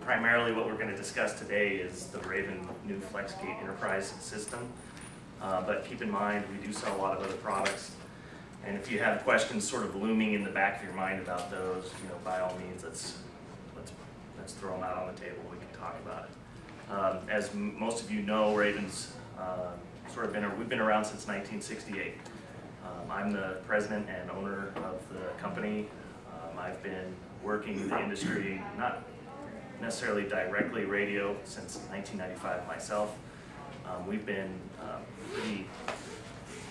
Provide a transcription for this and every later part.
Primarily what we're going to discuss today is the Raven new FlexGate enterprise system, but keep in mind we do sell a lot of other products, and if you have questions sort of looming in the back of your mind about those, by all means let's throw them out on the table. We can talk about it. As most of you know, Raven's we've been around since 1968. I'm the president and owner of the company. I've been working in the industry, not necessarily directly radio, since 1995 myself. We've been pretty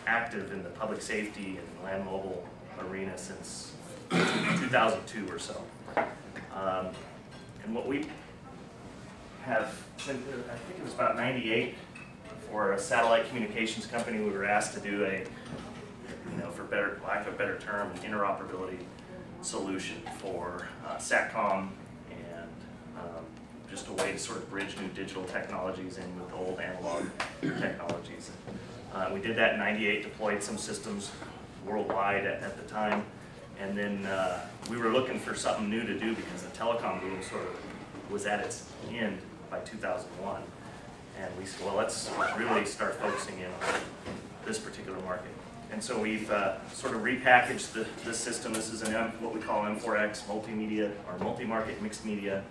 active in the public safety and land mobile arena since 2002 or so. And what we have, I think it was about 98, for a satellite communications company, we were asked to do a, for lack of a better term, an interoperability solution for SATCOM, and just a way to sort of bridge new digital technologies in with old analog technologies. We did that in '98, deployed some systems worldwide at the time, and then we were looking for something new to do because the telecom boom sort of was at its end by 2001. And we said, well, let's really start focusing in on this particular market. And so we've sort of repackaged this system. This is what we call M4X multimedia, or multi-market mixed media.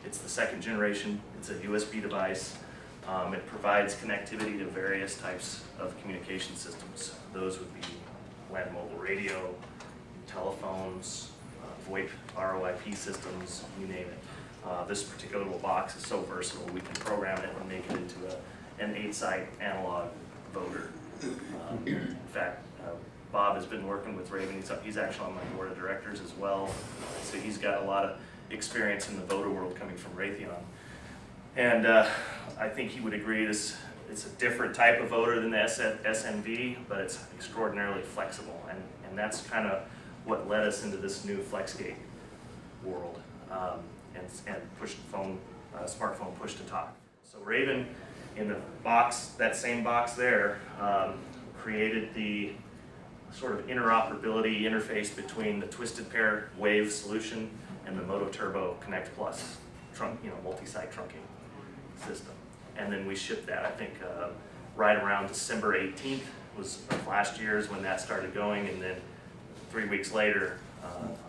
It's the second generation. It's a USB device. It provides connectivity to various types of communication systems. Those would be land mobile radio, telephones, VoIP, ROIP systems, you name it. This particular little box is so versatile, we can program it and make it into an 8-site analog voter. In fact, Bob has been working with Raven. He's actually on my board of directors as well. So he's got a lot of experience in the voter world coming from Raytheon. And I think he would agree it's a different type of voter than the SNV, but it's extraordinarily flexible. And that's kind of what led us into this new FlexGate world. And smartphone push to talk. So Raven, in the box, that same box there, created the sort of interoperability interface between the twisted pair wave solution and the Moto Turbo Connect Plus multi-site trunking system. And then we shipped that, I think, right around December 18th was last year is when that started going, and then 3 weeks later,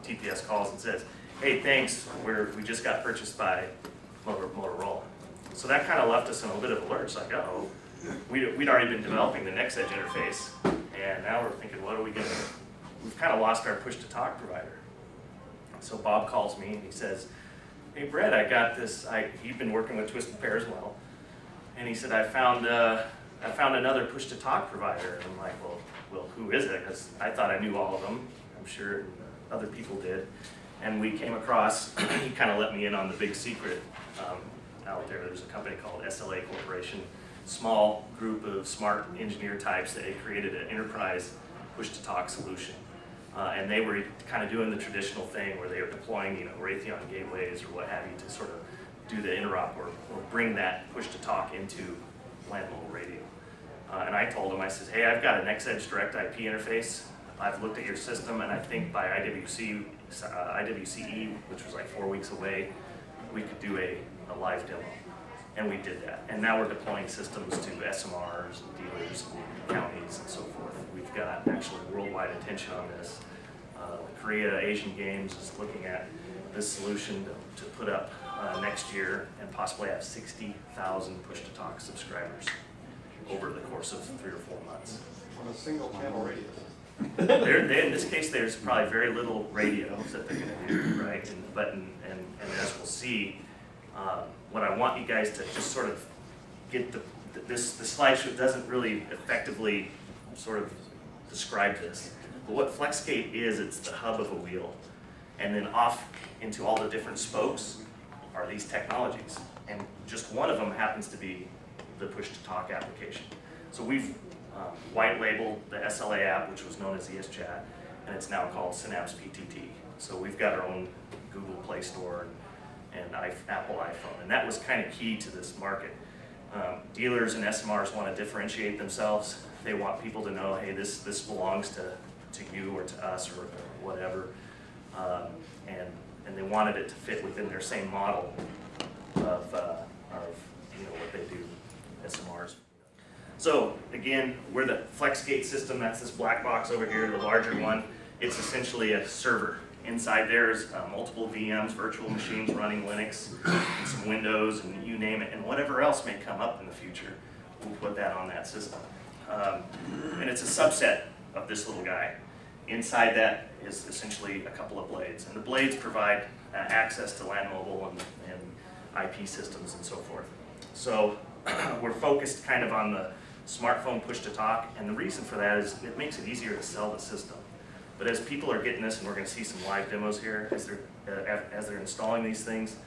TPS calls and says, hey, thanks, we just got purchased by Motorola. So that kind of left us in a bit of a lurch, like, uh-oh, we'd already been developing the NextEdge interface, and now we're thinking, what are we gonna do? We've kind of lost our push-to-talk provider. So Bob calls me and he says, hey, Brett, I got this, he'd been working with Twisted Pair as well, and he said, I found another push-to-talk provider. And I'm like, well, who is it? Because I thought I knew all of them. I'm sure other people did. And we came across, he kind of let me in on the big secret out there. There's a company called SLA Corporation, small group of smart engineer types that had created an enterprise push-to-talk solution. And they were kind of doing the traditional thing where they were deploying Raytheon gateways or what have you to sort of do the interop or bring that push-to-talk into land mobile radio. And I told him, I said, hey, I've got an NextEdge direct IP interface. I've looked at your system, and I think by IWCE, which was like 4 weeks away, we could do a live demo. And we did that. And now we're deploying systems to SMRs, and dealers, and counties, and so forth. We've got actually worldwide attention on this. Korea Asian Games is looking at this solution to put up next year and possibly have 60,000 push-to-talk subscribers over the course of 3 or 4 months. On a single channel radio. In this case, there's probably very little radios that they're going to do, right? And as we'll see, what I want you guys to just sort of get the slideshow doesn't really effectively sort of describe this. But what FlexGate is, it's the hub of a wheel, and then off into all the different spokes are these technologies, and just one of them happens to be the push-to-talk application. So we've white labeled the SLA app, which was known as ESChat, and it's now called SynapsePTT. So we've got our own Google Play Store and Apple iPhone, and that was kind of key to this market. Dealers and SMRs want to differentiate themselves They want people to know, hey, this belongs to you or to us or whatever. And they wanted it to fit within their same model of what they do, SMRs. So again, we're the FlexGate system. That's this black box over here, the larger one. It's essentially a server. Inside there is multiple VMs, virtual machines running Linux, and some Windows, and you name it, and whatever else may come up in the future, we'll put that on that system. And it's a subset of this little guy. Inside that is essentially a couple of blades, and the blades provide access to LAN mobile and IP systems and so forth. So we're focused kind of on the smartphone push-to-talk, and the reason for that is it makes it easier to sell the system. But as people are getting this, and we're going to see some live demos here, as they're installing these things,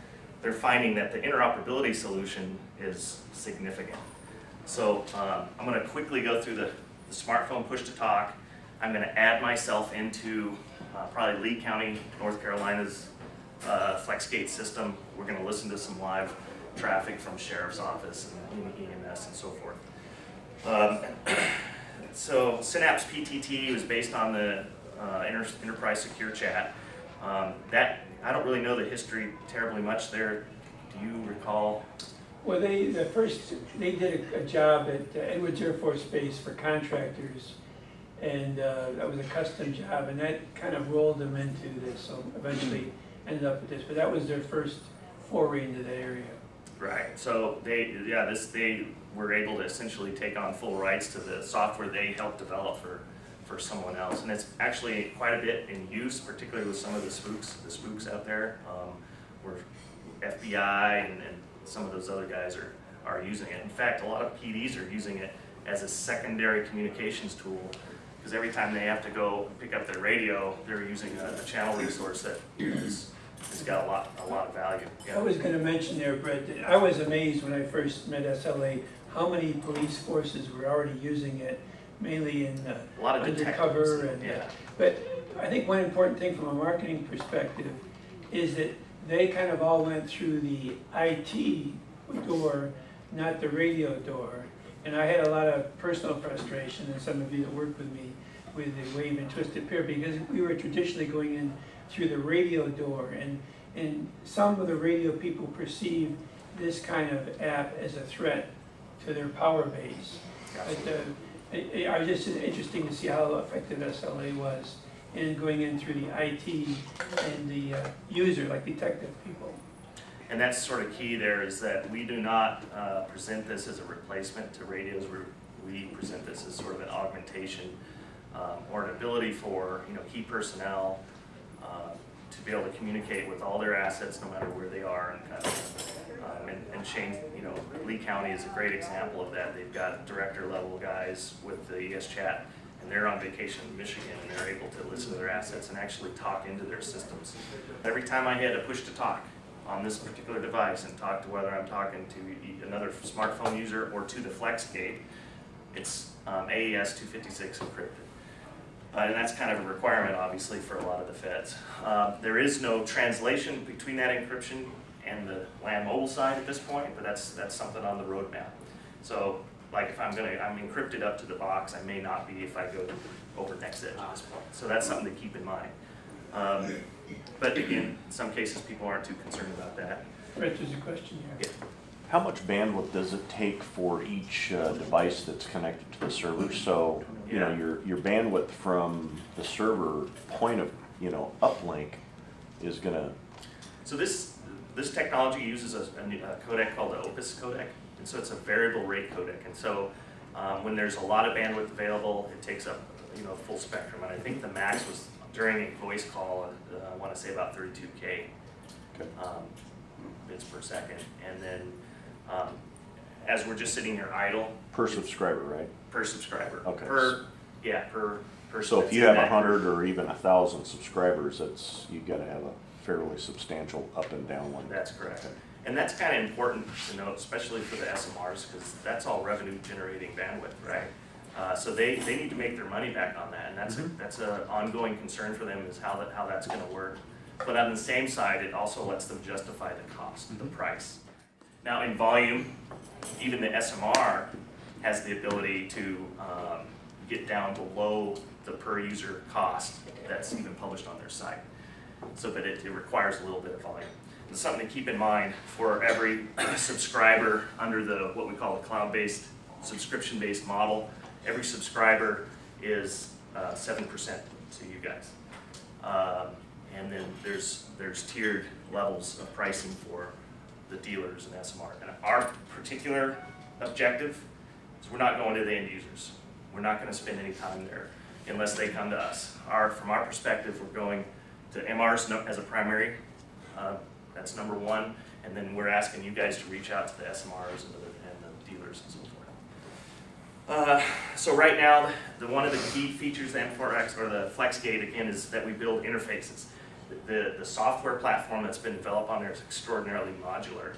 they're finding that the interoperability solution is significant. So I'm going to quickly go through the smartphone push-to-talk. I'm going to add myself into probably Lee County, North Carolina's FlexGate system. We're going to listen to some live traffic from Sheriff's Office and EMS and so forth. So SynapsePTT was based on the Enterprise Secure Chat. That I don't really know the history terribly much there. Do you recall? Well, they did a job at Edwards Air Force Base for contractors, and that was a custom job, and that kind of rolled them into this. So eventually ended up with this, but that was their first foray into that area. Right. So they were able to essentially take on full rights to the software they helped develop for someone else, and it's actually quite a bit in use, particularly with some of the spooks out there, where FBI and some of those other guys are using it. In fact, a lot of PDs are using it as a secondary communications tool, because every time they have to go pick up their radio, they're using a channel resource that has got a lot of value. Yeah. I was going to mention there, Brett, that I was amazed when I first met SLA how many police forces were already using it, mainly in a lot of undercover. And, yeah. But I think one important thing from a marketing perspective is that they kind of all went through the IT door, not the radio door. And I had a lot of personal frustration, and some of you that worked with me, with the wave and twisted pair, because we were traditionally going in through the radio door, and some of the radio people perceive this kind of app as a threat to their power base. But I was just interesting to see how effective SLA was in going in through the IT and the user, like detective people. And that's sort of key there, is that we do not present this as a replacement to radios. We present this as sort of an augmentation or an ability for key personnel to be able to communicate with all their assets no matter where they are, and kind of and change. Lee County is a great example of that. They've got director level guys with the ES Chat, and they're on vacation in Michigan, and they're able to listen to their assets and actually talk into their systems. Every time I hit a push to talk on this particular device and talk to whether I'm talking to another smartphone user or to the FlexGate, it's AES 256 encrypted. And that's kind of a requirement, obviously, for a lot of the feds. There is no translation between that encryption and the LAN mobile side at this point, but that's something on the roadmap. So, like if I'm encrypted up to the box, I may not be if I go over next edge at this point. So that's something to keep in mind. But again, in some cases, people aren't too concerned about that. Right, there's a question here. Yeah. How much bandwidth does it take for each device that's connected to the server? So, your bandwidth from the server point of, uplink is going to... So this technology uses a codec called the Opus codec, and so it's a variable rate codec. And so when there's a lot of bandwidth available, it takes up full spectrum. And I think the max was during a voice call, I want to say about 32K bits per second. And then as we're just sitting here idle. Per subscriber, right? Per subscriber. Okay. Per so if you have 100 or even 1,000 subscribers, you got to have a fairly substantial up and down one. That's correct. Okay. And that's kind of important to note, especially for the SMRs, because that's all revenue generating bandwidth, right? So they need to make their money back on that, and that's an ongoing concern for them, is how that's going to work. But on the same side, it also lets them justify the cost, the price. Now in volume, even the SMR has the ability to get down below the per user cost that's even published on their site, so that it requires a little bit of volume. It's something to keep in mind for every subscriber under the what we call the cloud-based, subscription-based model. Every subscriber is 7% to you guys. And then there's tiered levels of pricing for the dealers and SMR. And our particular objective is we're not going to the end users. We're not going to spend any time there unless they come to us. From our perspective, we're going to MRs as a primary. That's number one. And then we're asking you guys to reach out to the SMRs and the dealers and so forth. So right now, one of the key features of the M4X or the FlexGate again is that we build interfaces. The software platform that's been developed on there is extraordinarily modular.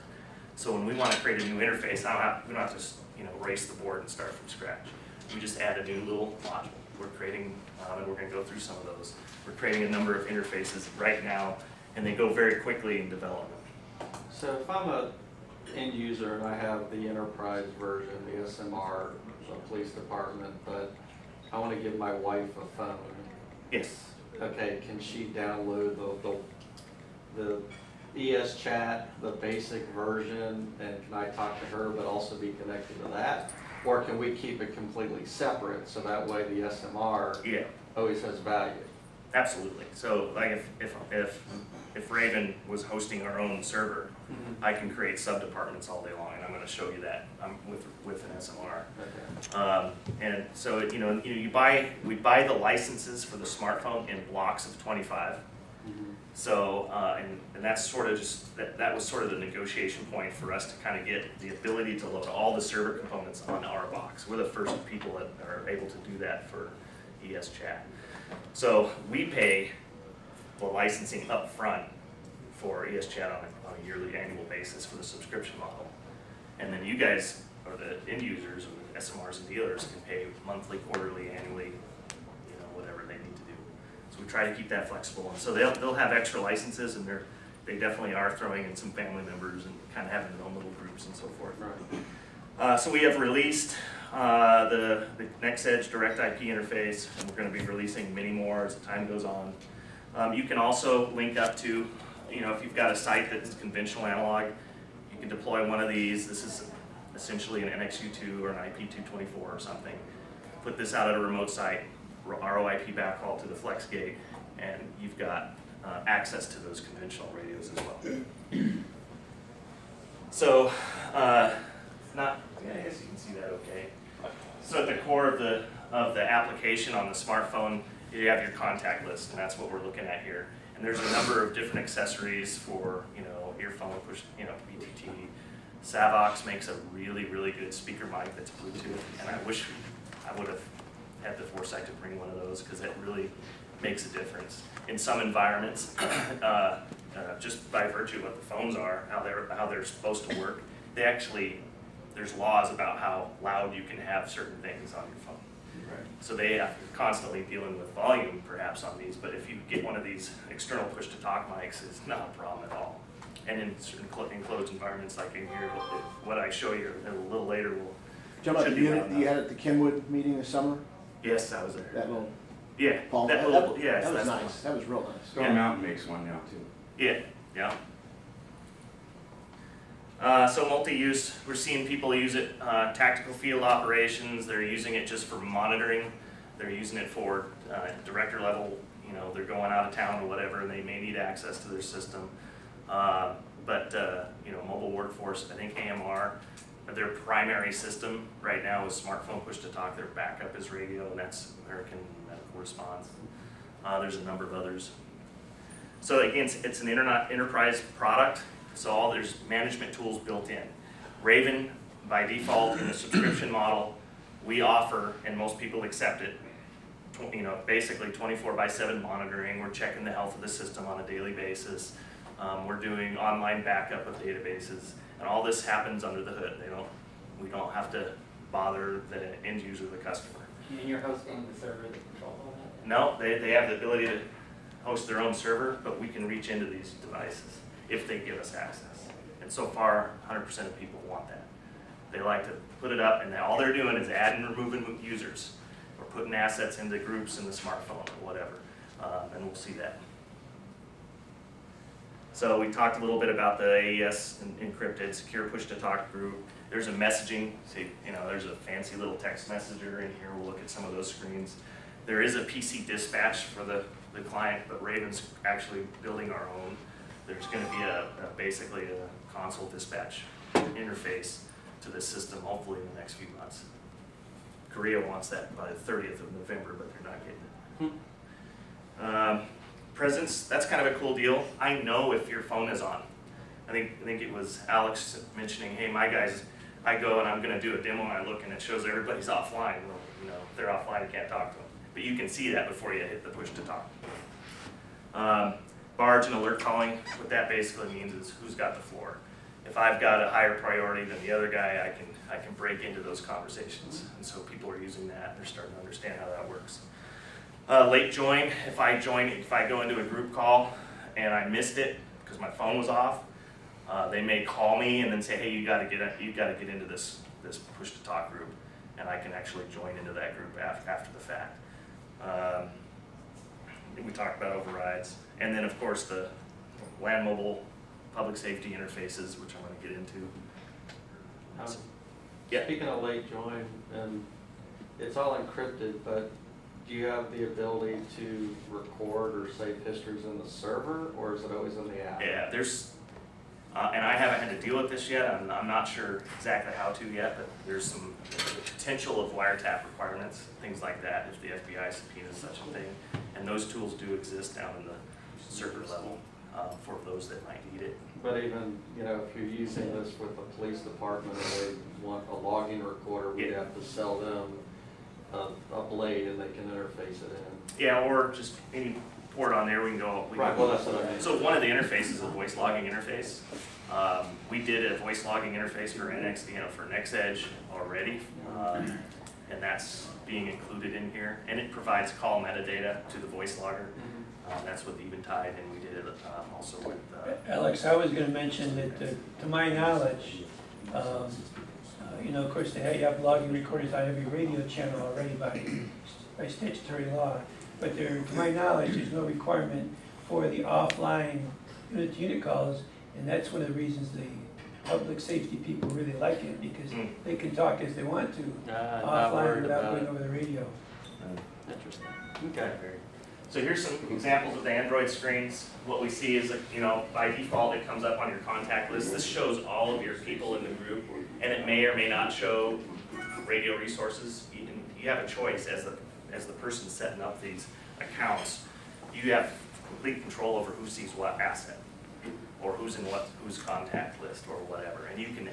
So when we want to create a new interface, we don't have to race the board and start from scratch. We just add a new little module. We're creating, and we're going to go through some of those. We're creating a number of interfaces right now, and they go very quickly in development. So if I'm a end user and I have the enterprise version, the SMR, the police department, but I want to give my wife a phone. Yes. Okay, can she download the ES chat, the basic version, and can I talk to her but also be connected to that? Or can we keep it completely separate so that way the SMR always has value? Absolutely. So like if Raven was hosting our own server, I can create sub-departments all day long, and I'm going to show you that with an SMR. Okay. And so we buy the licenses for the smartphone in blocks of 25. So and that's sort of just that was sort of the negotiation point for us to kind of get the ability to load all the server components on our box. We're the first people that are able to do that for ES Chat. So we pay the licensing up front for ES Chat on a yearly, annual basis for the subscription model. And then you guys, or the end users, or the SMRs and dealers, can pay monthly, quarterly, annually, whatever they need to do. So we try to keep that flexible. And so they'll have extra licenses, and they definitely are throwing in some family members and kind of having their own little groups and so forth. Right. So we have released the NextEdge direct IP interface, and we're going to be releasing many more as time goes on. You can also link up to, if you've got a site that's conventional analog, you can deploy one of these. This is essentially an NXU2 or an IP224 or something. Put this out at a remote site, ROIP backhaul to the FlexGate, and you've got access to those conventional radios as well. So, I guess you can see that okay. So at the core of the application on the smartphone, you have your contact list, and that's what we're looking at here. And there's a number of different accessories for, earphone push, BTT. Savox makes a really, really good speaker mic that's Bluetooth, and I wish I would have had the foresight to bring one of those, because it really makes a difference in some environments. Just by virtue of what the phones are, how they're supposed to work. There's laws about how loud you can have certain things on your phone. Right. So they are constantly dealing with volume perhaps on these, but if you get one of these external push-to-talk mics, it's not a problem at all. And in certain enclosed environments like in here, what I show you a little later will Jump up the unit that you had at the Kenwood meeting this summer? Yes, I was there. That little Yeah, ball, that that yes, was that's nice. the one. That was real nice. Stone Mountain makes one now too. Yeah. So multi-use, we're seeing people use it, tactical field operations, they're using it just for monitoring, they're using it for director level, they're going out of town or whatever, and they may need access to their system. Mobile workforce, I think AMR, their primary system right now is smartphone push-to-talk, their backup is radio, and that's American Medical Response. There's a number of others. So again, it's an enterprise product. So there's management tools built in. Raven, by default in the subscription model, we offer, and most people accept it, basically 24/7 monitoring. We're checking the health of the system on a daily basis. We're doing online backup of databases, and all this happens under the hood. We don't have to bother the end user, the customer. And you're hosting the server that controls all that? No, they have the ability to host their own server, but we can reach into these devices if they give us access. And so far, 100% of people want that. They like to put it up, and all they're doing is adding and removing users, or putting assets into groups in the smartphone or whatever, and we'll see that. So we talked a little bit about the AES encrypted secure push-to-talk group. There's a messaging, see, there's a fancy little text messenger in here. We'll look at some of those screens. There is a PC dispatch for the client, but Raven's actually building our own. There's going to be basically a console dispatch interface to this system, hopefully in the next few months. Korea wants that by the 30th of November, but they're not getting it. Presence, that's kind of a cool deal. I know if your phone is on. I think it was Alex mentioning, hey, my guys, I go and I'm going to do a demo and I look and it shows everybody's offline. Well, if they're offline, I can't talk to them. But you can see that before you hit the push to talk. Barge and alert calling, what that basically means is who's got the floor. If I've got a higher priority than the other guy, I can break into those conversations. And so people are using that. They're starting to understand how that works. Late join, if I go into a group call and I missed it because my phone was off, they may call me and then say, hey, you got to get into this push to talk group, and I can actually join into that group after the fact. We talked about overrides, and then of course the LAN mobile public safety interfaces, which I'm going to get into. Yeah. Speaking of late join, and it's all encrypted, but do you have the ability to record or save histories in the server, or is it always in the app? Yeah, there's, and I haven't had to deal with this yet. I'm not sure exactly how to yet, but there's some potential of wiretap requirements, things like that, if the FBI subpoenas such a thing. And those tools do exist down in the server level for those that might need it. But even, if you're using this with the police department and they want a logging recorder, we have to sell them a blade and they can interface it in. Yeah, or just any port on there, we can go. Right, well, that's what I mean. So one of the interfaces is a voice logging interface. We did a voice logging interface for for NextEdge already, and that's being included in here. And it provides call metadata to the voice logger. That's with Eventide, and we did it also with. Alex, I was going to mention that, to my knowledge, of course, they have logging recorders on every radio channel already by statutory law. But to my knowledge, there's no requirement for the offline unit-to-unit calls, and that's one of the reasons the public safety people really like it, because they can talk as they want to offline without going over the radio. Interesting. Okay. So here's some examples of the Android screens. What we see is, by default, it comes up on your contact list. This shows all of your people in the group, and it may or may not show radio resources. You have a choice as the person setting up these accounts. You have complete control over who sees what asset, or who's in whose contact list, or whatever. And you can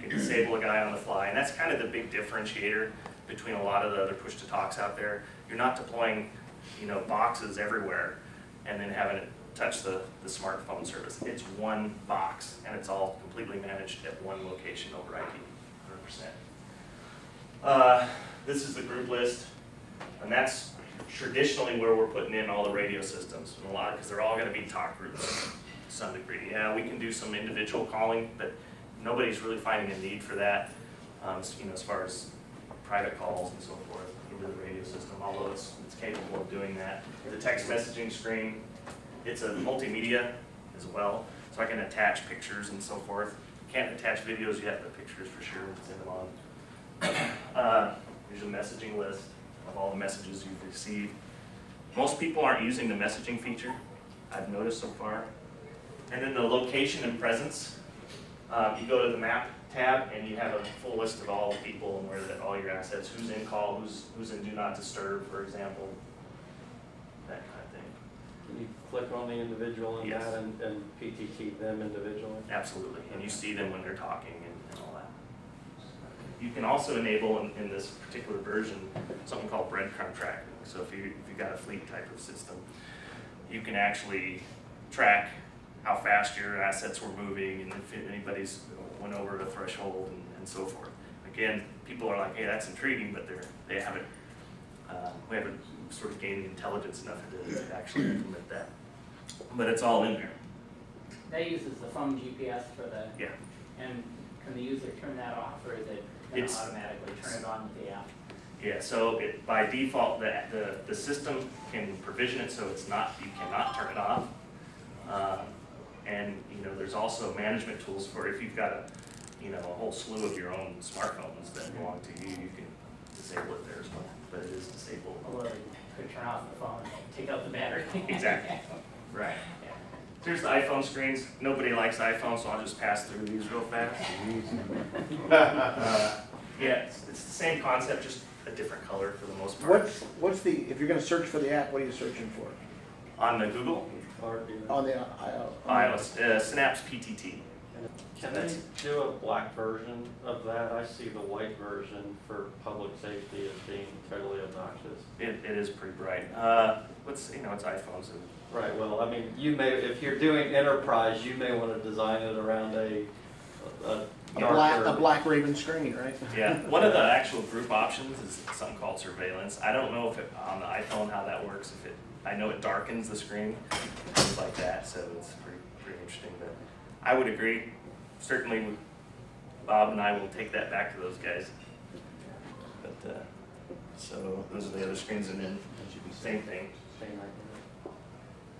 disable a guy on the fly, and that's kind of the big differentiator between a lot of the other push-to-talks out there. You're not deploying boxes everywhere and then having it touch the smartphone service. It's one box, and it's all completely managed at one location over IP, 100%. This is the group list, and that's traditionally where we're putting in all the radio systems, and because they're all going to be talk groups to some degree. Yeah, we can do some individual calling, but nobody's really finding a need for that, as far as private calls and so forth into the radio system, although it's capable of doing that. The text messaging screen, it's a multimedia as well, so I can attach pictures and so forth. Can't attach videos yet, but pictures for sure, send them on. Here's a messaging list of all the messages you've received. Most people aren't using the messaging feature, I've noticed so far. And then the location and presence. You go to the map tab and you have a full list of all the people and where all your assets, who's in call, who's in do not disturb, for example, that kind of thing. Can you click on the individual in Yes. that and PTT them individually? Absolutely, and you see them when they're talking and all that. You can also enable in this particular version something called breadcrumb tracking. So if you've got a fleet type of system, you can actually track how fast your assets were moving and if anybody's went over a threshold and so forth. Again, people are like, hey, that's intriguing, but we haven't sort of gained the intelligence enough to actually implement that. But it's all in there. That uses the phone GPS for the. Yeah. And Can the user turn that off, or is it gonna It's- automatically turn it on with the app? Yeah, so by default, the system can provision it so it's not, you cannot turn it off. And, you know, there's also management tools for if you've got a whole slew of your own smartphones that belong to you, you can disable it there as well, but it is disabled. Or you could turn off the phone, take out the battery. Exactly. Right. Yeah. Here's the iPhone screens. Nobody likes iPhone, so I'll just pass through these real fast. Yeah, it's the same concept, just a different color for the most part. What's the, if you're gonna search for the app, what are you searching for? On the Google, On the iOS, SynapsePTT. Can they do a black version of that? I see the white version for public safety as being totally obnoxious. It is pretty bright. It's iPhones and Right, well, I mean, you may, if you're doing enterprise, you may want to design it around a darker. black Raven screen, right? yeah. One of the actual group options is something called surveillance. I don't know if on the iPhone how that works. I know it darkens the screen, things like that. So it's pretty interesting. But I would agree. Certainly, Bob and I will take that back to those guys. But so those are the other screens, and then same thing. Same idea.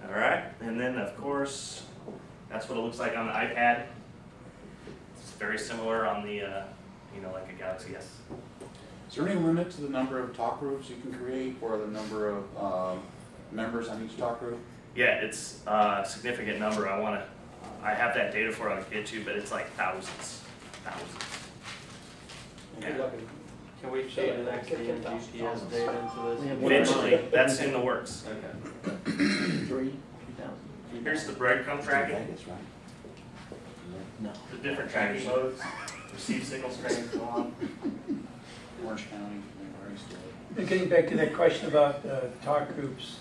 All right, and then of course, that's what it looks like on the iPad. It's very similar on the, like a Galaxy S. Is there any limit to the number of talk groups you can create or the number of members on each talk group? Yeah, it's a significant number. I have that data for it, I'll get you, but it's like thousands. Yeah. Can we feed an XD and GPS data into this? Eventually, that's in the works. Okay. 3,000. Here's the breadcrumb tracking, Vegas, right? No. the different tracking modes, receive signal strength, go on. Orange County, where I used to live. And getting back to that question about talk groups,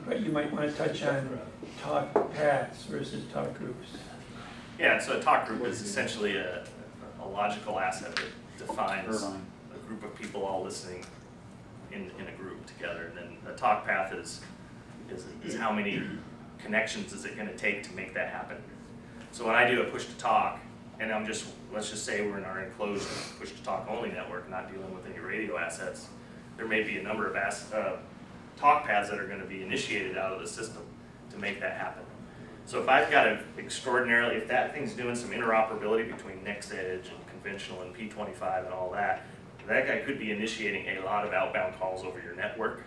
but you might want to touch on talk paths versus talk groups. Yeah, so a talk group is essentially a logical asset that defines Irvine. a group of people all listening in a group together. And then a talk path is how many connections is it going to take to make that happen. So when I do a push to talk, and let's just say we're in our enclosed push to talk only network, not dealing with any radio assets, there may be a number of talk paths that are going to be initiated out of the system to make that happen. So if I've got if that thing's doing some interoperability between NextEdge and conventional and P25 and all that, that guy could be initiating a lot of outbound calls over your network,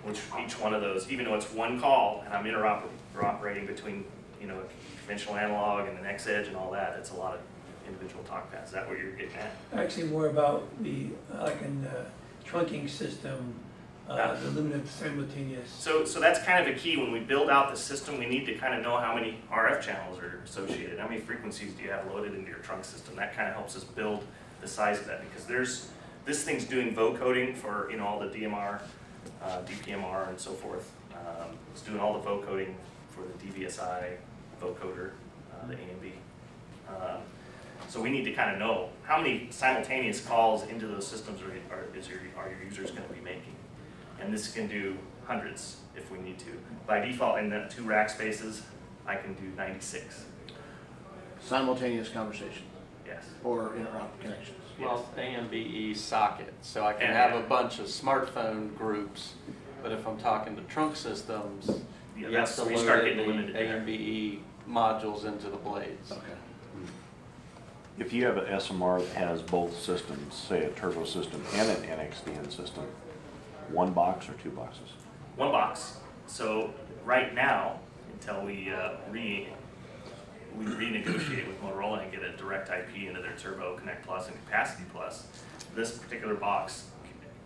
which each one of those, even though it's one call and I'm interoperating between conventional analog and the NextEdge and all that, it's a lot of individual talk paths. Is that what you're getting at? Actually, more about the, like in the trunking system, the limit of simultaneous. So that's kind of a key. When we build out the system, we need to kind of know how many RF channels are associated, how many frequencies do you have loaded into your trunk system. That kind of helps us build the size of that, because this thing's doing vocoding for all the DMR, DPMR and so forth. It's doing all the vocoding for the DVSI vocoder, the AMB. So we need to kind of know how many simultaneous calls into those systems are your users going to be making. And this can do hundreds if we need to. By default, in the 2 rack spaces, I can do 96. Simultaneous conversation Yes. or interop connections. Well, AMBE socket, so I can And- have a bunch of smartphone groups, but if I'm talking to trunk systems, Yeah, you have to we load start in getting the limited there. AMBE modules into the blades. Okay. If you have an SMR that has both systems, say a turbo system and an NXDN system, 1 box or 2 boxes? 1 box. So right now, until we renegotiate with Motorola and get a direct IP into their Turbo Connect Plus and Capacity Plus, this particular box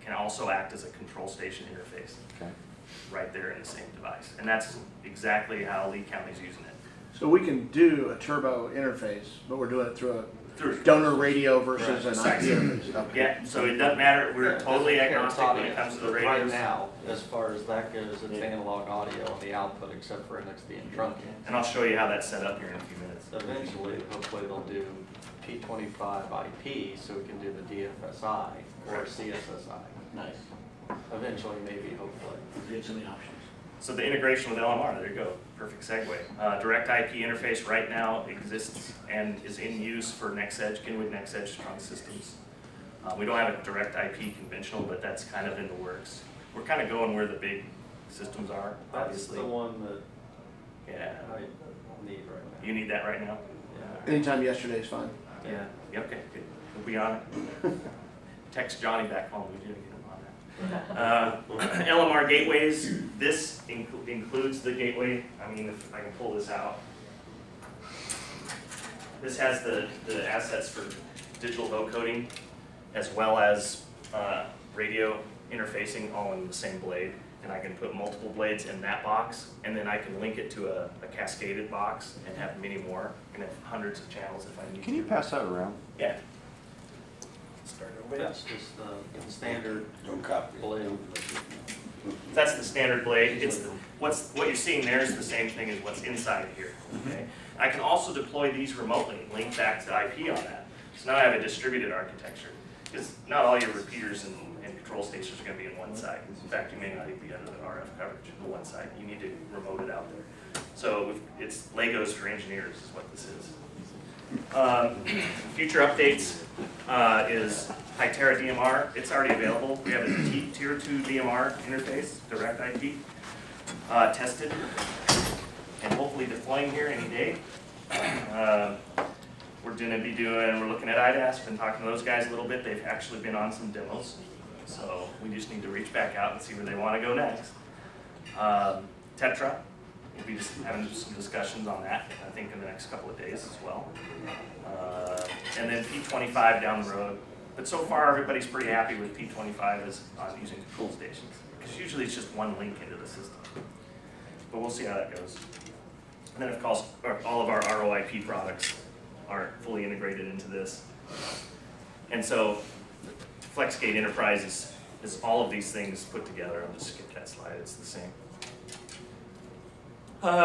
can also act as a control station interface Okay. right there in the same device. And that's exactly how Lee County's using it. So we can do a turbo interface, but we're doing it through a Through donor radio versus an IP Exactly. interface. Okay. Yeah, so it doesn't matter, we're totally agnostic when it comes to the Right radios. now, as far as that goes, it's analog audio on the output except for NXD and trunking. And I'll show you how that's set up here in a few minutes. Eventually, hopefully they'll do P25 IP so we can do the DFSI or Correct. CSSI. Nice. Eventually, maybe, hopefully. Gives any options. So the integration with LMR, there you go, perfect segue. Direct IP interface right now exists and is in use for NextEdge, Kenwood NextEdge strong systems. We don't have a direct IP conventional, but that's kind of in the works. We're kind of going where the big systems are, That's obviously. the one that Yeah. I need right now. You need that right now? Yeah. Anytime yesterday is fine. Yeah. Okay, good. We'll be on it. Text Johnny back home. We didn't get him on that. LMR gateways. This includes the gateway. I mean, if I can pull this out. This has the assets for digital vocoding as well as radio interfacing all in the same blade. And I can put multiple blades in that box, and then I can link it to a cascaded box and have many more. I can have hundreds of channels if I need to. Can you pass that around? Yeah. Start over there. That's just the standard Don't copy. blade. That's the standard blade. It's what you're seeing there is the same thing as what's inside of here. Okay. I can also deploy these remotely, link back to IP on that. So now I have a distributed architecture, because not all your repeaters and control stations are going to be in one side. In fact, you may not even be under the RF coverage in one side. You need to remote it out there. So it's Legos for engineers is what this is. Future updates is Hytera DMR. It's already available. We have a tier 2 DMR interface, direct IP, tested, and hopefully deploying here any day. We're looking at IDAS, been talking to those guys a little bit. They've actually been on some demos. So we just need to reach back out and see where they want to go next. Tetra, we'll be just having some discussions on that, I think, in the next couple of days as well. And then P25 down the road. But so far, everybody's pretty happy with P25 as on using control stations, because usually it's just one link into the system. But we'll see how that goes. And then, of course, all of our ROIP products are fully integrated into this. And so FlexGate Enterprise is all of these things put together. I'll just skip that slide, it's the same.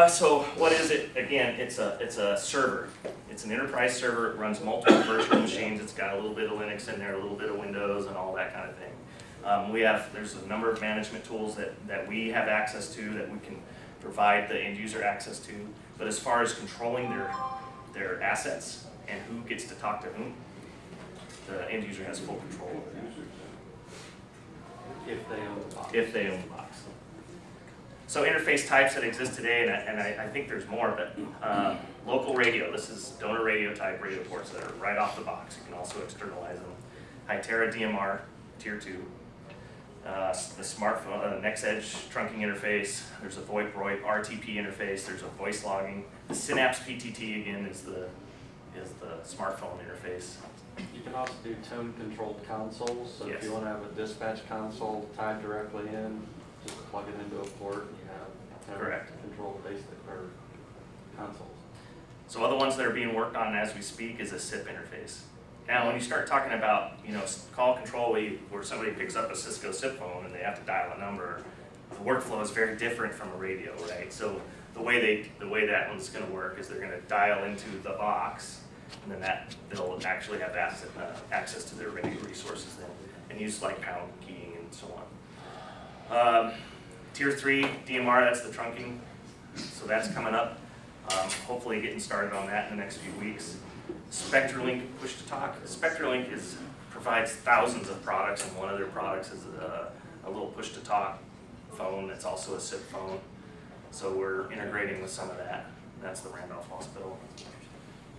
So what is it? Again, it's a server. It's an enterprise server. It runs multiple virtual machines. It's got a little bit of Linux in there, a little bit of Windows, and all that kind of thing. There's a number of management tools that we have access to, that we can provide the end user access to. But as far as controlling their assets and who gets to talk to whom, the end user has full control over that. If they own the box. If they own the box. So interface types that exist today, and I think there's more, but local radio. This is donor radio type radio ports that are right off the box. You can also externalize them. Hytera DMR Tier 2. The smartphone, NextEdge trunking interface. There's a VoIP RTP interface. There's a voice logging. The SynapsePTT again is the smartphone interface. You can also do tone-controlled consoles, so Yes. if you want to have a dispatch console tied directly in, just plug it into a port and you have Correct. controlled basic or consoles. So other ones that are being worked on as we speak is a SIP interface. Now, when you start talking about, call control where somebody picks up a Cisco SIP phone and they have to dial a number, the workflow is very different from a radio, right? So the way that one's going to work is they're going to dial into the box, and then they'll actually have access to their radio resources then, and use like pound keying and so on. Tier 3 DMR, that's the trunking, so that's coming up. Hopefully getting started on that in the next few weeks. SpectraLink push to talk. SpectraLink provides thousands of products, and one of their products is a little push to talk phone that's also a SIP phone. So we're integrating with some of that. That's the Randolph Hospital.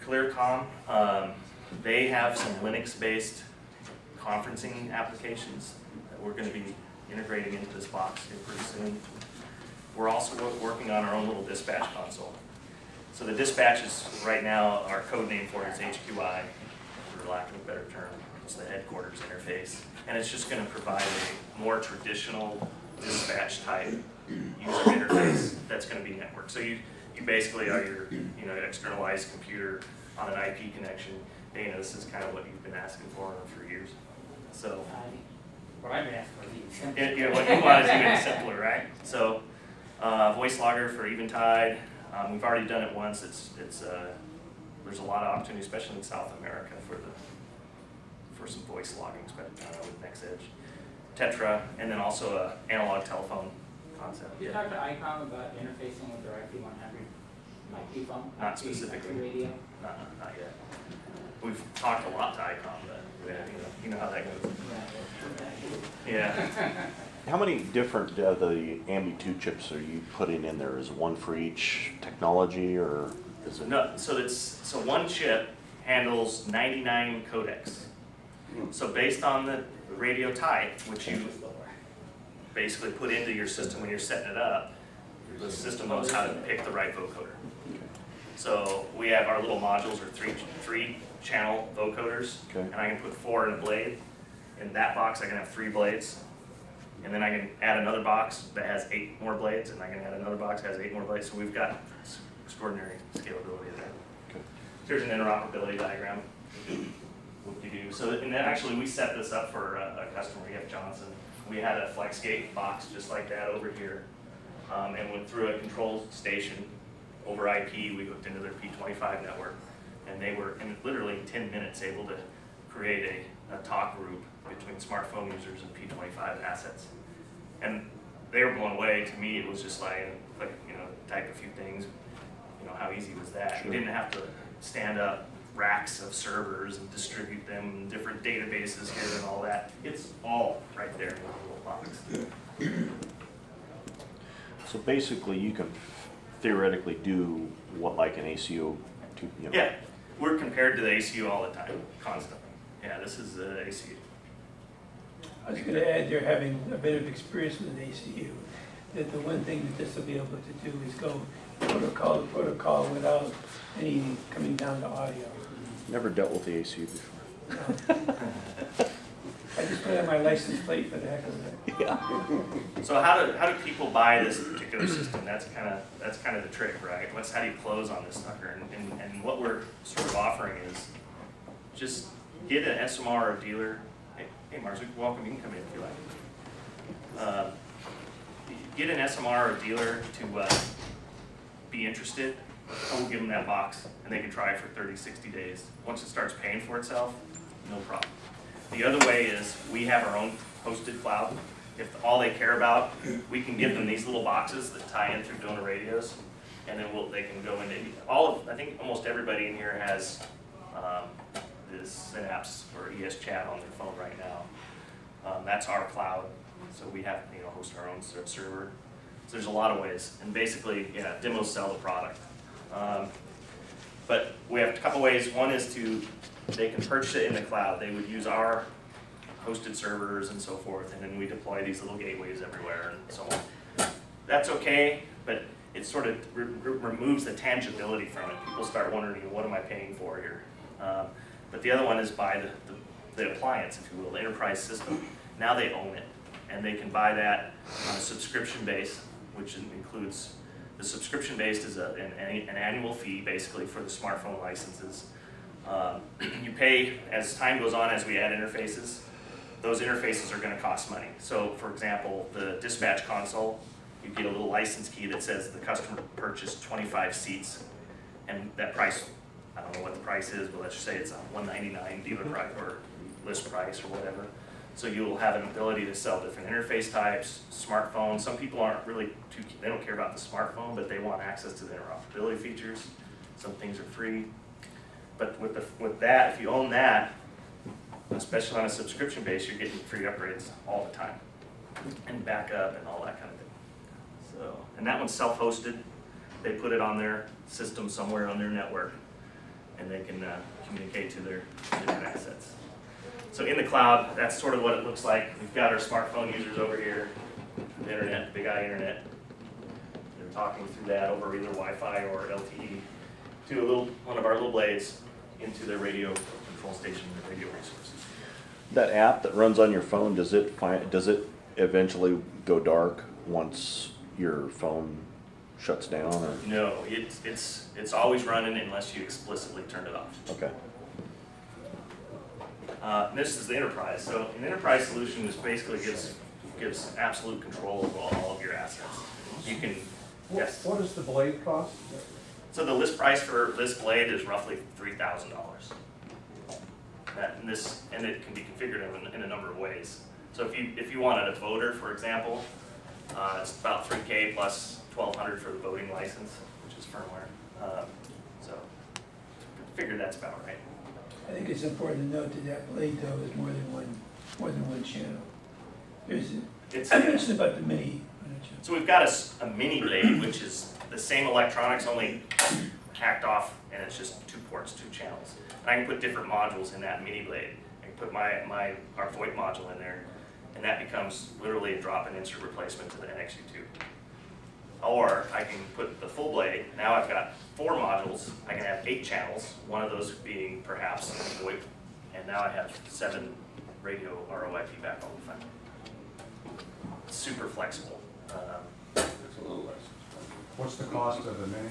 ClearCom, they have some Linux-based conferencing applications that we're going to be integrating into this box here pretty soon. We're also working on our own little dispatch console. So the dispatch is right now, our code name for it is HQI, for lack of a better term. It's the headquarters interface. And it's just going to provide a more traditional dispatch type user interface that's going to be networked. So you basically are your externalized computer on an IP connection. Dana, this is kind of what you've been asking for years. So What I'm asking for is even what you want is even simpler, right? So voice logger for Eventide. We've already done it once. There's a lot of opportunity, especially in South America, for some voice logging with NextEdge. Tetra, and then also an analog telephone concept. You talked to ICOM about interfacing with their IP100, IP phone? Not IP specifically. radio? Not yet. We've talked a lot to ICOM, but you know how that goes. Yeah. How many different the Ambi2 chips are you putting in there? Is it one for each technology, or is it? No, so one chip handles 99 codecs. So based on the radio type, which you basically put into your system when you're setting it up, the system knows how to pick the right vocoder. So we have our little modules are three channel vocoders, Okay. and I can put 4 in a blade. In that box, I can have 3 blades. And then I can add another box that has 8 more blades, and I can add another box that has 8 more blades. So we've got extraordinary scalability there. Okay. Here's an interoperability diagram. What you do. So, and then actually we set this up for a customer, we have Johnson. We had a FlexGate box just like that over here, and went through a control station over IP. We hooked into their P25 network, and they were literally in 10 minutes able to create a talk group between smartphone users and P25 assets. And they were blown away. To me, it was just like type a few things. How easy was that? Sure. You didn't have to stand up racks of servers and distribute them in different databases here and all that. It's all right there in the little box. So basically, you can theoretically do what, like an ACO, Yeah, we're compared to the ACU all the time, constantly. Yeah, this is the ACU. I was going to add, you're having a bit of experience with an ACU, that the one thing that this will be able to do is go protocol to protocol without any coming down to audio. Never dealt with the ACU before. I just put on my license plate for the heck of it. Yeah. So how do people buy this particular system? That's kind of the trick, right? How do you close on this sucker? And what we're sort of offering is just get an SMR or a dealer. Hey Mars, welcome. You can come in if you like. Get an SMR or a dealer to be interested, and we'll give them that box, and they can try it for 30, 60 days. Once it starts paying for itself, no problem. The other way is we have our own hosted cloud. If all they care about, we can give them these little boxes that tie in through donor radios, and then they can go into I think almost everybody in here has this Synapse or ES chat on their phone right now. That's our cloud, so we have host our own server. So there's a lot of ways, and basically, demos sell the product. But we have a couple ways. One is they can purchase it in the cloud. They would use our hosted servers and so forth, and then we deploy these little gateways everywhere and so on. That's okay, but it sort of removes the tangibility from it. People start wondering, what am I paying for here? But the other one is buy the appliance, if you will, the enterprise system. Now they own it, and they can buy that on a subscription base, which includes, the subscription based is an annual fee basically for the smartphone licenses. You pay as time goes on, as we add interfaces. Those interfaces are going to cost money. So for example, the dispatch console, you get a little license key that says the customer purchased 25 seats, and that price, I don't know what the price is, but let's just say it's a $199 dealer price or list price or whatever. So you'll have an ability to sell different interface types, smartphones. Some people aren't really they don't care about the smartphone, but they want access to the interoperability features. Some things are free. But with that, if you own that, especially on a subscription base, you're getting free upgrades all the time, and backup and all that kind of thing. So, and that one's self-hosted. They put it on their system somewhere on their network, and they can communicate to their different assets. So in the cloud, that's sort of what it looks like. We've got our smartphone users over here, the internet, Big I internet. They're talking through that over either Wi-Fi or LTE to one of our little blades into their radio control station, their radio resources. That app that runs on your phone, does it eventually go dark once your phone shuts down? Or? No, it's always running unless you explicitly turn it off. Okay. This is the enterprise. So an enterprise solution just basically gives absolute control over all of your assets. You can, yes. What does the blade cost? So the list price for this blade is roughly $3,000. And it can be configured in a number of ways. So if you wanted a voter, for example, It's about $3K plus $1,200 for the voting license, which is firmware. So figure that's about right. I think it's important to note that that blade though is more than one channel. I mentioned about the mini. So we've got a mini blade, which is the same electronics, only hacked off, and it's just 2 ports, 2 channels. And I can put different modules in that mini blade. I can put our VoIP module in there, and that becomes literally a drop-in insert replacement to the NXU2. Or I can put the full blade. Now I've got 4 modules. I can have 8 channels, one of those being perhaps VoIP, and now I have 7 radio ROIP backhaul defined. Super flexible. It's a little less. What's the cost of the mini?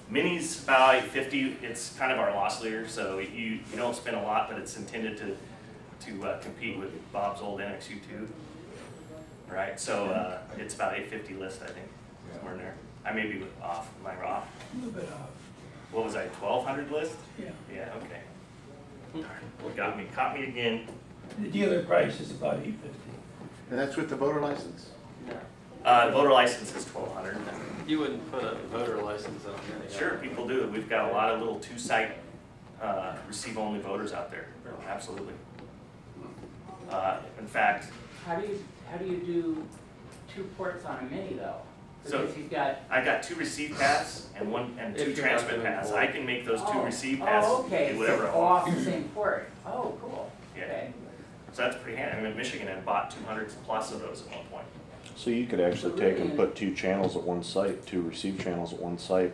Mini's about $850. It's kind of our loss leader, so you don't spend a lot, but it's intended to compete with Bob's old NXU2, right? So it's about $850 list, I think, somewhere in there. I may be off. Am I off? A little bit off. What was I? 1,200 list? Yeah. Yeah. Okay. Well, caught me again. The dealer price is about $850. And that's with the voter license? Voter license is 1,200. You wouldn't put a voter license on any. Sure, people do. We've got a lot of little 2-site receive-only voters out there. Absolutely. In fact, How do you do 2 ports on a mini though? So, Because you've got. I got 2 receive paths and 2 If you're transmit not doing paths. both. I can make those 2 receive paths okay, do whatever so I want. off the same port. Oh, cool. Yeah. Okay. So that's pretty handy. I mean, Michigan had bought 200 plus of those at one point. So you could actually take and put 2 channels at one site, 2 receive channels at one site,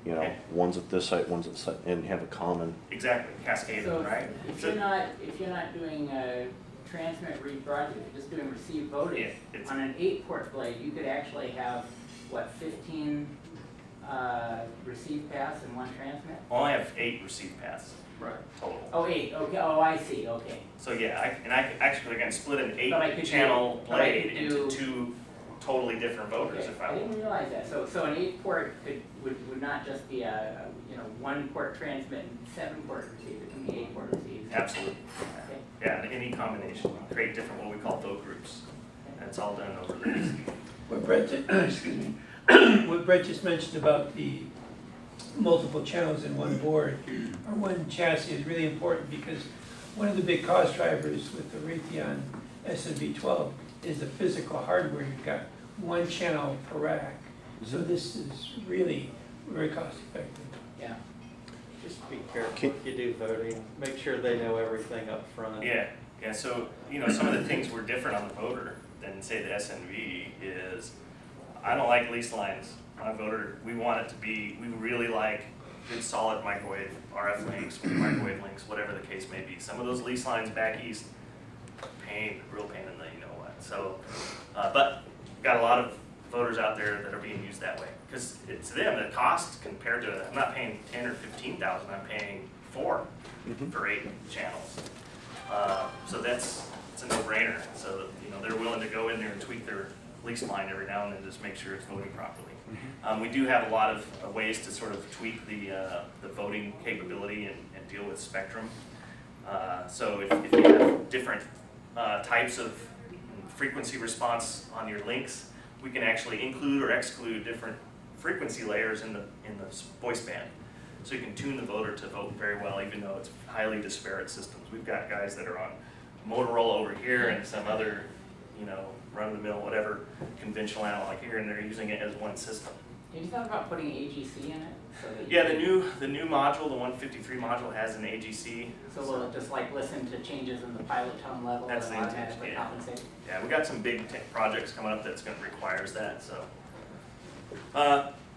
you know, Okay. one's at this site, one's at this site, and have a common. Exactly, cascade, So right? if So- you're not doing transmit, read, broadcast, you're just doing receive, voting, Yeah, it's- on an 8-port blade, you could actually have, what, 15 receive paths and 1 transmit? Only have 8 receive paths Right. total. Oh, 8, okay, oh, I see, okay. So yeah, I can split an But I could 8-channel do- but I blade could into do- 2 totally different voters Okay, if I I didn't want. realize that, so an 8-port would not just be a 1-port transmit and 7-port receive, it can be 8-port receive. Absolutely. Okay. Yeah, any combination. Create different what we call vote groups. And it's all done over the What Brett, excuse me, what Brett just mentioned about the multiple channels in one board or one chassis is really important because one of the big cost drivers with the Raytheon SNV12 is the physical hardware. You've got 1 channel per rack. So this is really very cost effective. Yeah. Just be careful if you do voting. Make sure they know everything up front. Yeah, so, some of the things we're different on the voter than say the SNV is, I don't like lease lines. On a voter, we want it to be, we really like good solid microwave, RF links, microwave links, whatever the case may be. Some of those lease lines back east, real pain in the you-know-what. So, but we've got a lot of voters out there that are being used that way. Because it's them, the cost compared to, I'm not paying 10 or 15,000, I'm paying 4 for 8 channels. So it's a no-brainer. So, they're willing to go in there and tweak their lease line every now and then, just make sure it's voting properly. We do have a lot of ways to sort of tweak the voting capability and deal with spectrum. So if you have different types of frequency response on your links, we can actually include or exclude different frequency layers in the voice band. So you can tune the voter to vote very well, even though it's highly disparate systems. We've got guys that are on Motorola over here and some other, run-of-the-mill, whatever, conventional analog here, and they're using it as one system. Did you thought about putting AGC in it? So that Yeah, the new module, the 153 module, has an AGC. So will it just like listen to changes in the pilot tone level and That's the intent, automatically yeah. compensate? Yeah, we got some big projects coming up that's going to requires that. So,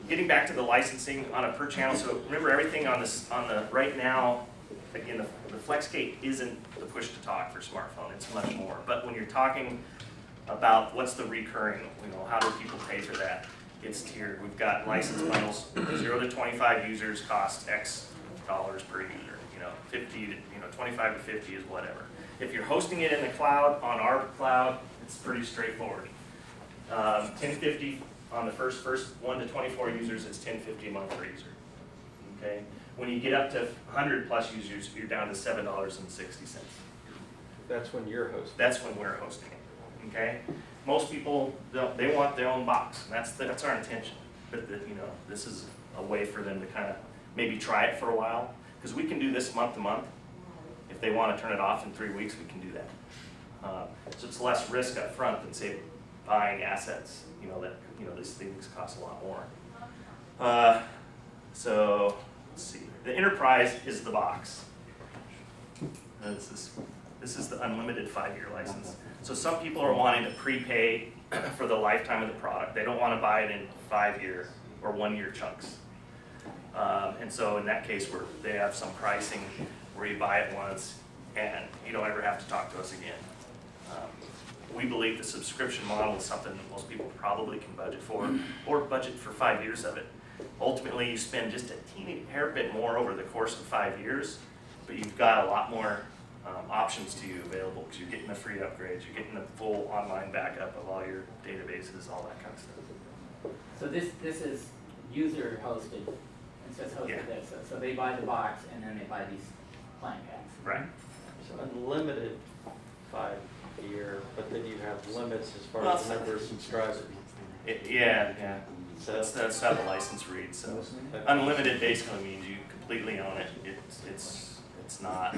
getting back to the licensing on a per channel. So remember everything on the right now. Again, the FlexGate isn't the push to talk for smartphone. It's much more. But when you're talking about what's the recurring, how do people pay for that? It's tiered. We've got license bundles. 0 to 25 users cost X dollars per user. 50 to 25 to 50 is whatever. If you're hosting it in the cloud, on our cloud, it's pretty straightforward. 1050 on the first 1 to 24 users, it's 1050 a month per user. Okay. When you get up to 100 plus users, you're down to $7.60. That's when you're hosting. That's when we're hosting it. Okay. most people, they want their own box, and that's our intention. But you know, this is a way for them to kind of maybe try it for a while, because we can do this month to month. If they want to turn it off in 3 weeks, we can do that. So it's less risk up front than say buying assets. You know that these things cost a lot more. So let's see. The Enterprise is the box. This is the unlimited 5-year license. So some people are wanting to prepay for the lifetime of the product. They don't want to buy it in 5-year or 1-year chunks. And so in that case, they have some pricing where you buy it once and you don't ever have to talk to us again. We believe the subscription model is something that most people probably can budget for, or budget for 5 years of it. Ultimately, you spend just a teeny hair bit more over the course of 5 years, but you've got a lot more options to you available, because you're getting the free upgrades, you're getting the full online backup of all your databases, all that kind of stuff. So this is user hosted, it says hosted Yeah. this, so they buy the box and then they buy these plan packs. Right. So unlimited 5-year, but then you have limits as far Well, as the number of subscribers. Yeah. So That's how the license reads. So unlimited basically means you completely own it. It's not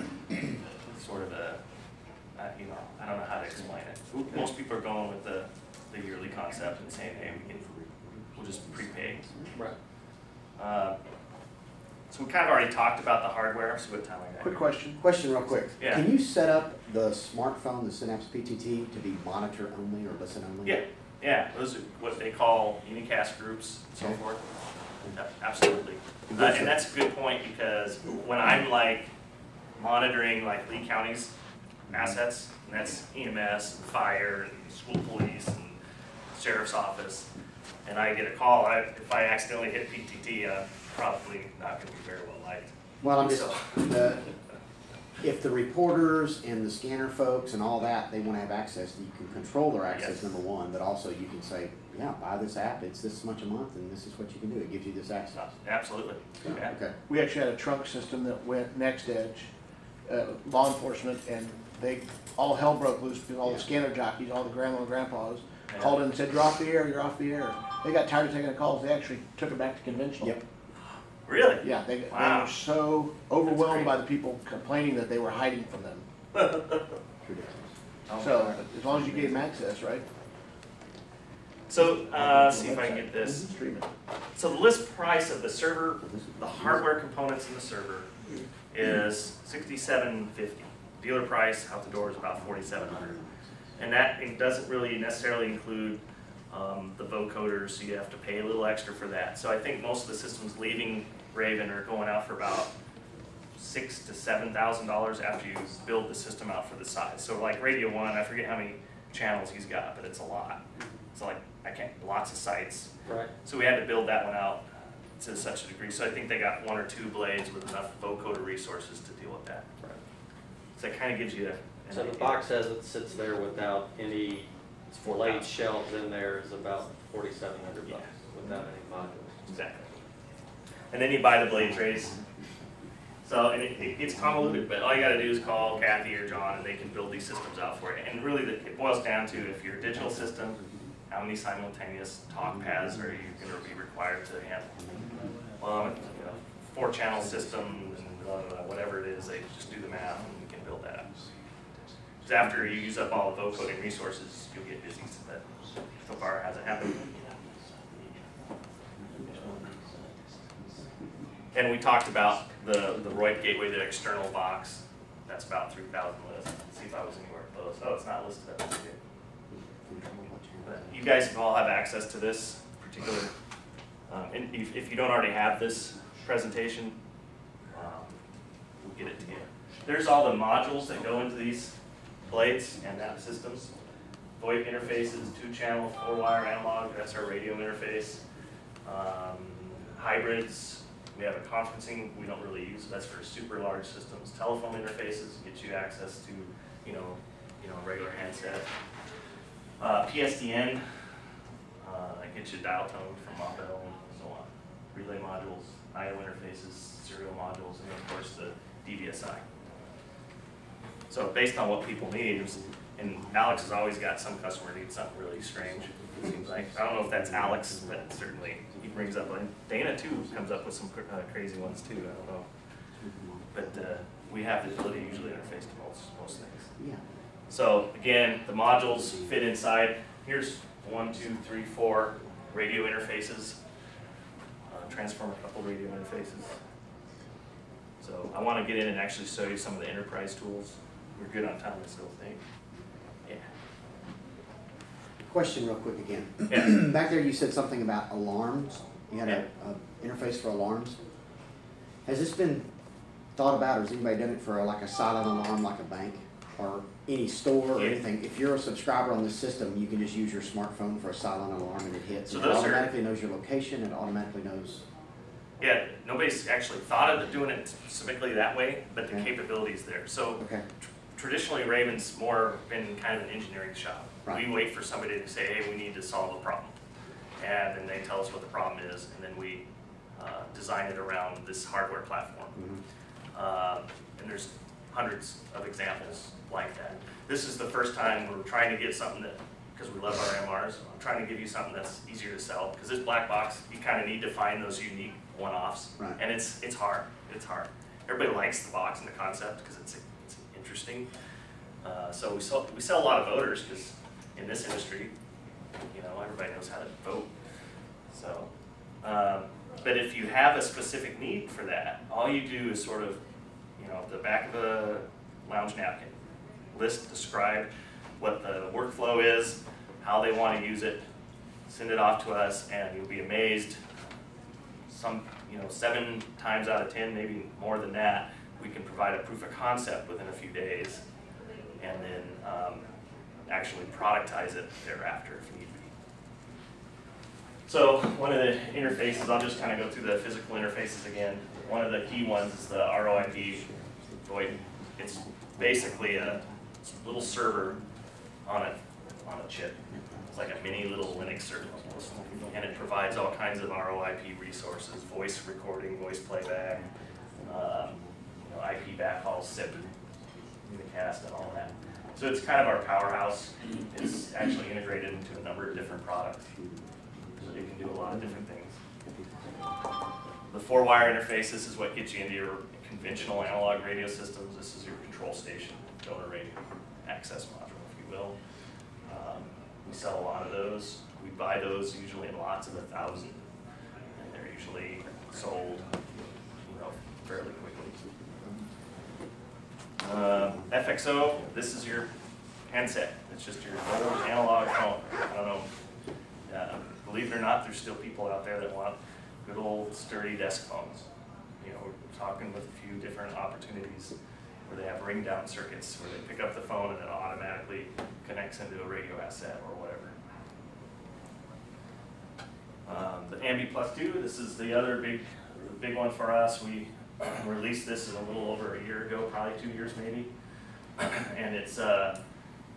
sort of a, I don't know how to explain it. Most people are going with the yearly concept and saying, hey, we'll just prepay. right. So we kind of already talked about the hardware. So what time I got? Quick question. Question real quick. Yeah. Can you set up the smartphone, the SynapsePTT, to be monitor only or listen only? Yeah. Those are what they call unicast groups and so Okay. forth. Yeah, absolutely. And that's a good point, because when I'm like monitoring like Lee County's assets, and that's EMS and fire and school police and sheriff's office, and I get a call, if I accidentally hit PTT, I'm probably not going to be very well liked. Well, I'm just, So- if the reporters and the scanner folks and all that, they want to have access, you can control their access, Yes. number one, but also you can say, yeah, buy this app, it's this much a month, and this is what you can do, it gives you this access. Absolutely. Yeah. Okay. We actually had a trunk system that went next edge, law enforcement, and all hell broke loose because all the scanner jockeys, all the grandma and grandpas called in and said, you're off the air, you're off the air. They got tired of taking the calls, they actually took it back to conventional. Yep. Really? Yeah, they Wow. were so overwhelmed by the people complaining that they were hiding from them. Ridiculous. So, as long as you gave them access, right? So, let's see if I can get this. Stream it. So the list price of the server, the hardware components in the server, is $67.50. Dealer price out the door is about $4,700, and that it doesn't really necessarily include the vocoders, so you have to pay a little extra for that. So I think most of the systems leaving Raven are going out for about $6,000 to $7,000 after you build the system out for the size. So like Radio One, I forget how many channels he's got, but it's a lot. It's like lots of sites. Right. So we had to build that one out to such a degree. So I think they got 1 or 2 blades with enough vocoder resources to deal with that. Right. So that kind of gives you an So the idea. box as it sits there without any It's blade 4,000. shelves in there is about $4,700 Yeah. without any modules. Exactly. And then you buy the blade trays. So and it's convoluted, but all you got to do is call Kathy or John, and they can build these systems out for you. And really, it boils down to if you're a digital system, how many simultaneous talk paths are you going to be required to handle? Well, 4-channel system and whatever it is, they just do the math and you can build that up. Because after you use up all the vocoding resources, you'll get busy. But so far, it hasn't happened. And we talked about the ROIT gateway, the external box. That's about 3,000 list. Let's see if I was anywhere close. Oh, it's not listed up here. But you guys all have access to this particular, and if you don't already have this presentation, we'll get it to you. There's all the modules that go into these blades and app systems. VoIP interfaces, 2-channel, 4-wire analog, that's our radio interface. Hybrids, we have a conferencing we don't really use, that's for super large systems. Telephone interfaces get you access to, a regular handset. PSTN, that gets you dial tone from Montbell and so on. Relay modules, I/O interfaces, serial modules, and of course the DVSI. So based on what people need, And Alex has always got some customer needs something really strange, it seems like. I don't know if that's Alex, but certainly he brings up, and Dana too comes up with some crazy ones too, I don't know. But we have the ability to usually interface to most things. Yeah. So again, the modules fit inside. Here's 1, 2, 3, 4 radio interfaces. Transform a couple radio interfaces. So I want to get in and actually show you some of the enterprise tools. We're good on time, I still think. Yeah. Question real quick again. Yeah. Back there you said something about alarms. You had Yeah. a interface for alarms. Has this been thought about, or has anybody done it for like a silent alarm like a bank or any store or Yeah. anything? If you're a subscriber on this system, you can just use your smartphone for a silent alarm and it hits. So And it those are- automatically knows your location, it automatically knows. Yeah, nobody's actually thought of doing it specifically that way, but the Okay. capability's there. So Okay. traditionally, Raven's more been kind of an engineering shop. Right. We wait for somebody to say, hey, we need to solve a problem. And then they tell us what the problem is, and then we design it around this hardware platform. Mhm. And there's hundreds of examples like that. This is the first time we're trying to get something that, because we love our MRs, I'm trying to give you something that's easier to sell. Because this black box, you kind of need to find those unique one-offs. Right. And it's hard, it's hard. Everybody likes the box and the concept because it's interesting. So we sell a lot of voters because in this industry, you know, everybody knows how to vote. So, but if you have a specific need for that, all you do is sort of, you know, the back of a lounge napkin, describe what the workflow is, how they want to use it, send it off to us, and you'll be amazed. Some, you know, 7 times out of 10, maybe more than that, we can provide a proof of concept within a few days, and then actually productize it thereafter if need be. So one of the interfaces, I'll just kind of go through the physical interfaces again. One of the key ones is the ROIP VoIP. It's basically a little server on a chip. It's like a mini little Linux server almost. And it provides all kinds of ROIP resources, voice recording, voice playback, you know, IP backhaul, SIP, unicast, and all that. So it's kind of our powerhouse. It's actually integrated into a number of different products. So it can do a lot of different things. The 4-wire interface, this is what gets you into your conventional analog radio systems. This is your control station, donor radio access module, if you will. We sell a lot of those. We buy those usually in lots of 1,000, and they're usually sold, you know, fairly quickly. FXO, this is your handset. It's just your old analog phone. I don't know. Believe it or not, there's still people out there that want good old sturdy desk phones. You know, we're talking with a few different opportunities where they have ring down circuits where they pick up the phone and it automatically connects into a radio asset or whatever. The Ambi Plus 2, this is the other big one for us. We released this a little over a year ago, probably 2 years maybe. And it's,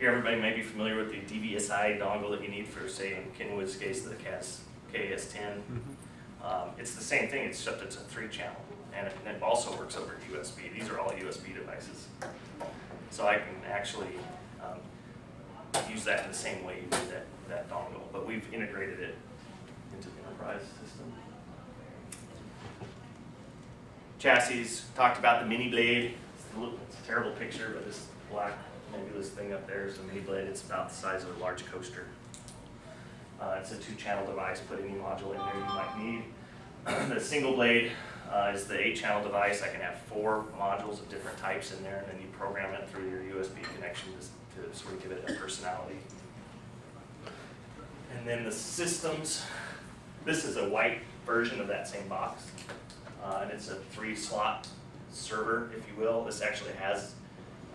everybody may be familiar with the DVSI dongle that you need for, say, in Kenwood's case, the KS10. It's the same thing, except it's a 3-channel. And it also works over USB. These are all USB devices. So I can actually use that in the same way you do that dongle. But we've integrated it into the enterprise system. Chassis, talked about the mini blade. It's a terrible picture, but this black nebulous thing up there is a mini blade. It's about the size of a large coaster. It's a 2-channel device. Put any module in there you might need. The single blade is the 8-channel device. I can have 4 modules of different types in there, and then you program it through your USB connection to sort of give it a personality. And then the systems. This is a white version of that same box, and it's a 3-slot server, if you will. This actually has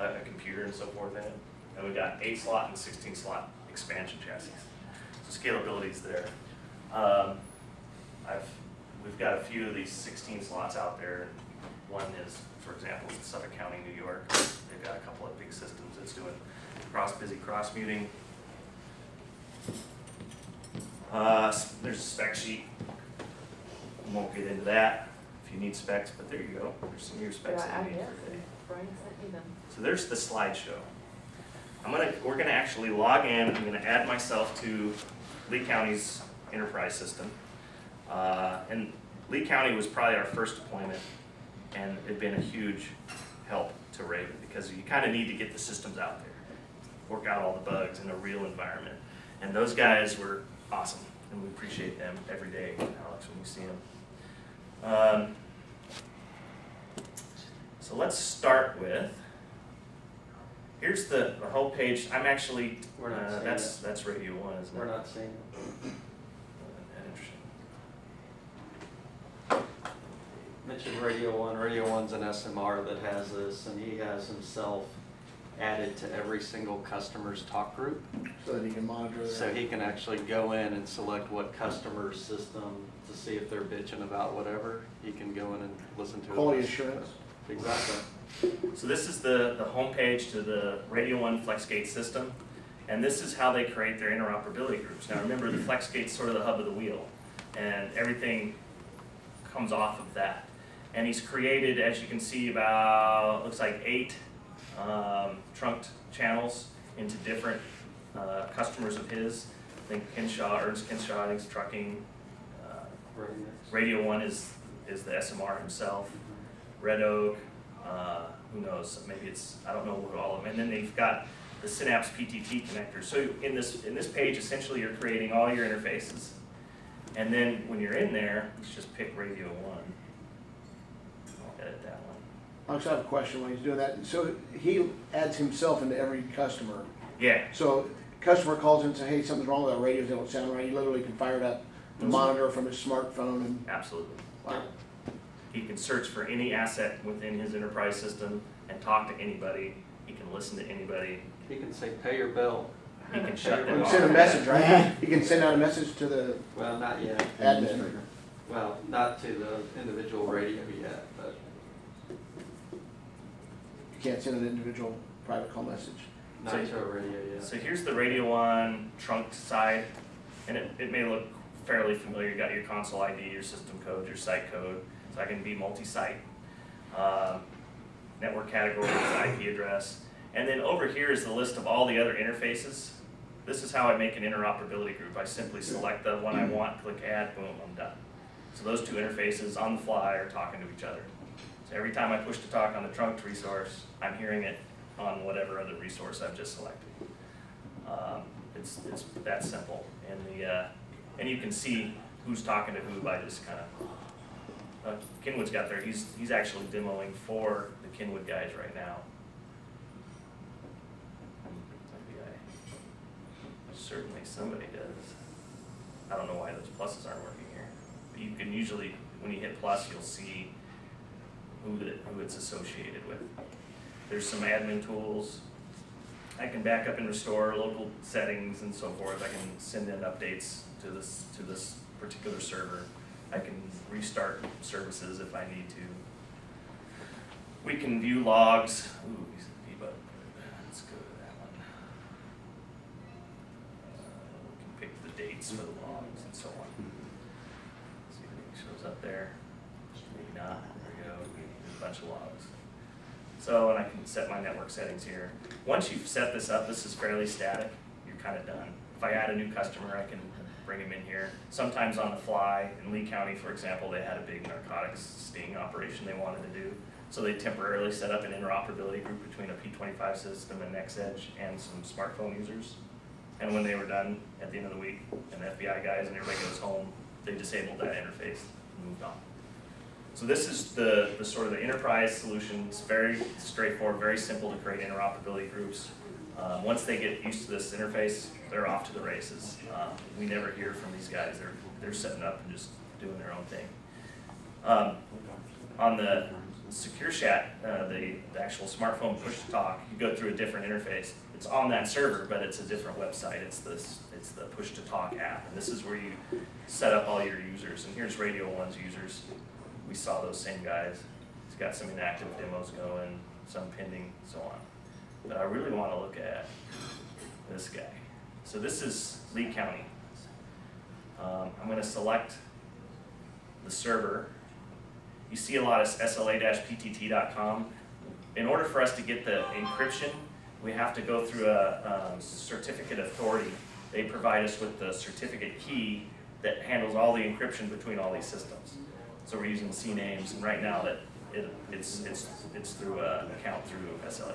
a computer and so forth in it. And we've got 8-slot and 16-slot expansion chassis. So scalability is there. We've got a few of these 16 slots out there. One is, for example, in Suffolk County, New York. They've got a couple of big systems that's doing busy cross muting. There's a spec sheet. We won't get into that if you need specs, but there you go. There's some of your specs that you need for today. Brian sent me them. So there's the slideshow. we're gonna actually log in. I'm gonna add myself to Lee County's enterprise system. And Lee County was probably our first deployment, and it's been a huge help to Raven because you kind of need to get the systems out there, work out all the bugs in a real environment. And those guys were awesome, and we appreciate them every day, Alex, when we see them. So let's start with, here's the whole page. I'm actually, We're not seeing that's Radio 1, isn't it? We're not seeing it. Interesting. Mentioned Radio 1. Radio 1's an SMR that has this, and he has himself added to every single customer's talk group. So that he can monitor So their, he can actually go in and select what customer's system to see if they're bitching about whatever. He can go in and listen to it. quality assurance. Exactly. So this is the home page to the Radio 1 FlexGate system, and this is how they create their interoperability groups. Now remember, the FlexGate's sort of the hub of the wheel, and everything comes off of that. And he's created, as you can see, about, looks like 8 trunked channels into different customers of his. I think Ernst Kinshaw, I think, is trucking. Radio 1 is the SMR himself. Red Oak, who knows, maybe it's, I don't know what all of them. And then they've got the SynapsePTT connector. So in this page, essentially you're creating all your interfaces. And then when you're in there, let's just pick Radio 1. I'll edit that one. I also have a question when he's doing that. So he adds himself into every customer. Yeah, So customer calls in and says, hey, something's wrong with our radios, they don't sound right. He literally can fire it up, the monitor from his smartphone, and absolutely. wow. He can search for any asset within his enterprise system and talk to anybody. He can listen to anybody. He can say, pay your bill. He can shut He them can off. send a message, right? He can send out a message to the Well, not yet. admin. Well, not to the individual radio yet, but You can't send an individual private call message. not to a radio yet. So here's the Radio 1 trunk side, and it may look fairly familiar. You got your console ID, your system code, your site code, so I can be multi-site. Network categories, IP address, and then over here is the list of all the other interfaces. This is how I make an interoperability group. I simply select the one I want, click add, boom, I'm done. So those two interfaces on the fly are talking to each other. So every time I push to talk on the trunked resource, I'm hearing it on whatever other resource I've just selected. It's that simple, and you can see who's talking to who by just kind of. Kenwood's got there. He's actually demoing for the Kenwood guys right now. Certainly somebody does. I don't know why those pluses aren't working here. But you can usually, when you hit plus, you'll see who it's associated with. There's some admin tools. I can back up and restore local settings and so forth. I can send in updates to this particular server. I can restart services if I need to. We can view logs. Ooh, debug. Let's go to that one. We can pick the dates for the logs and so on. See if anything shows up there. Maybe not. There we go. There's a bunch of logs. So, and I can set my network settings here. Once you've set this up, this is fairly static. You're kind of done. If I add a new customer, I can bring them in here. Sometimes on the fly. In Lee County, for example, they had a big narcotics sting operation they wanted to do. So they temporarily set up an interoperability group between a P25 system and NextEdge and some smartphone users. And when they were done at the end of the week, and the FBI guys and everybody goes home, they disabled that interface and moved on. So this is the sort of the enterprise solution. It's very straightforward, very simple to create interoperability groups. Once they get used to this interface, they're off to the races. We never hear from these guys. They're setting up and just doing their own thing. On the Secure Chat, the actual smartphone push to talk, you go through a different interface. It's on that server, but it's a different website. It's the push to talk app, and this is where you set up all your users. And here's Radio 1's users. We saw those same guys. He's got some inactive demos going, some pending, so on. But I really want to look at this guy. So this is Lee County. I'm going to select the server. You see a lot of SLA-PTT.com. In order for us to get the encryption, we have to go through a certificate authority. They provide us with the certificate key that handles all the encryption between all these systems. So we're using CNAMEs, and right now that it's through an account through SLA.